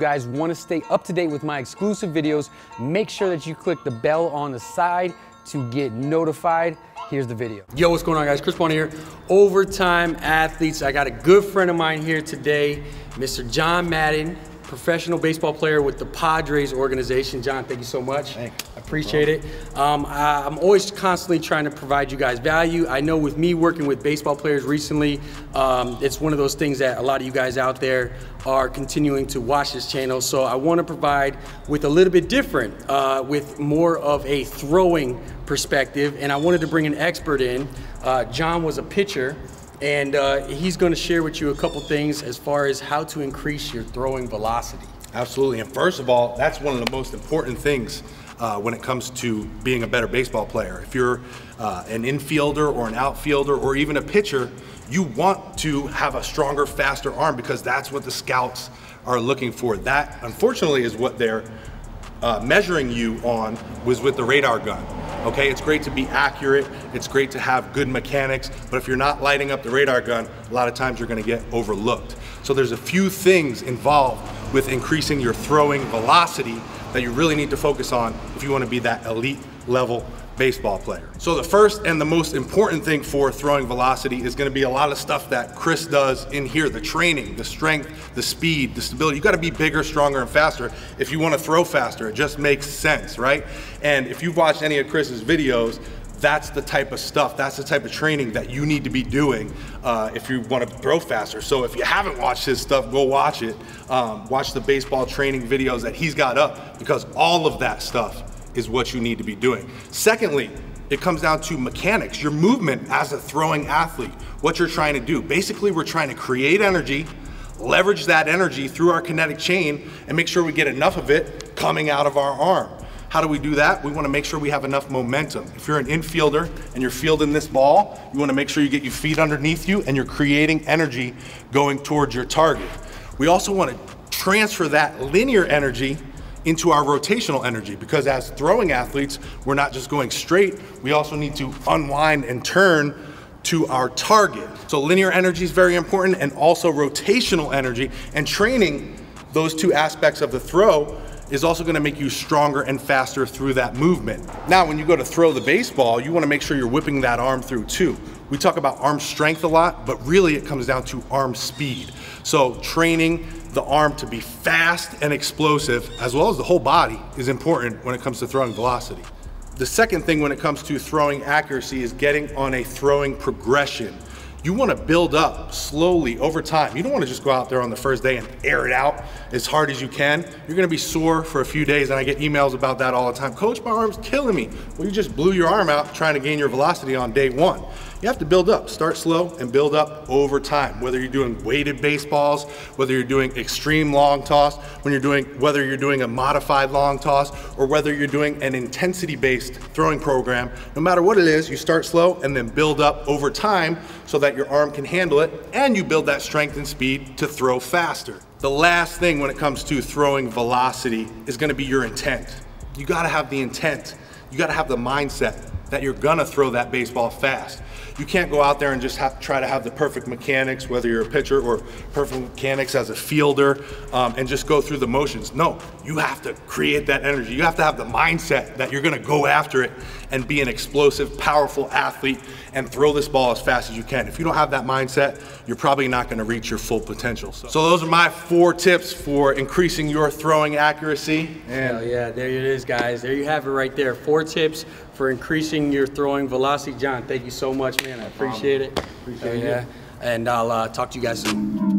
guys want to stay up to date with my exclusive videos, make sure that you click the bell on the side to get notified. Here's the video. Yo, what's going on, guys? Chris Bonner here, Overtime Athletes. I got a good friend of mine here today, Mr. John Madden, professional baseball player with the Padres organization. John, thank you so much. Thanks. I appreciate it. I'm always constantly trying to provide you guys value. I know with me working with baseball players recently, it's one of those things that a lot of you guys out there are continuing to watch this channel. So I want to provide with a little bit different, with more of a throwing perspective. And I wanted to bring an expert in. John was a pitcher, and he's going to share with you a couple things as far as how to increase your throwing velocity. Absolutely. And first of all, that's one of the most important things when it comes to being a better baseball player. If you're an infielder or an outfielder or even a pitcher, you want to have a stronger, faster arm because that's what the scouts are looking for. That, unfortunately, is what they're measuring you on was with the radar gun. Okay, it's great to be accurate, it's great to have good mechanics, but if you're not lighting up the radar gun, a lot of times you're gonna get overlooked. So there's a few things involved with increasing your throwing velocity that you really need to focus on if you wanna be that elite level baseball player. So the first and the most important thing for throwing velocity is gonna be a lot of stuff that Chris does in here, the training, the strength, the speed, the stability. You gotta be bigger, stronger, and faster if you wanna throw faster. It just makes sense, right? And if you've watched any of Chris's videos, that's the type of stuff, that's the type of training that you need to be doing if you want to throw faster. So if you haven't watched his stuff, go watch it. Watch the baseball training videos that he's got up, because all of that stuff is what you need to be doing. Secondly, it comes down to mechanics, your movement as a throwing athlete, what you're trying to do. Basically, we're trying to create energy, leverage that energy through our kinetic chain, and make sure we get enough of it coming out of our arm. How do we do that? We want to make sure we have enough momentum. If you're an infielder and you're fielding this ball, you want to make sure you get your feet underneath you and you're creating energy going towards your target. We also want to transfer that linear energy into our rotational energy, because as throwing athletes, we're not just going straight, we also need to unwind and turn to our target. So linear energy is very important, and also rotational energy, and training those two aspects of the throw is also gonna make you stronger and faster through that movement. Now, when you go to throw the baseball, you wanna make sure you're whipping that arm through too. We talk about arm strength a lot, but really it comes down to arm speed. So training the arm to be fast and explosive, as well as the whole body, is important when it comes to throwing velocity. The second thing when it comes to throwing accuracy is getting on a throwing progression. You want to build up slowly over time. You don't want to just go out there on the first day and air it out as hard as you can. You're going to be sore for a few days, and I get emails about that all the time. Coach, my arm's killing me. Well, you just blew your arm out trying to gain your velocity on day one. You have to build up. Start slow and build up over time. Whether you're doing weighted baseballs, whether you're doing extreme long toss, whether you're doing a modified long toss, or whether you're doing an intensity-based throwing program, no matter what it is, you start slow and then build up over time so that your arm can handle it, and you build that strength and speed to throw faster. The last thing when it comes to throwing velocity is going to be your intent. You got to have the intent. You got to have the mindset that you're gonna throw that baseball fast. You can't go out there and just try to have the perfect mechanics, whether you're a pitcher or perfect mechanics as a fielder, and just go through the motions. No, you have to create that energy. You have to have the mindset that you're gonna go after it and be an explosive, powerful athlete and throw this ball as fast as you can. If you don't have that mindset, you're probably not gonna reach your full potential. So those are my 4 tips for increasing your throwing accuracy. And hell yeah, there it is, guys. There you have it right there. 4 tips for increasing your throwing velocity. John, thank you so much, man. I appreciate it. Appreciate it. And I'll talk to you guys soon.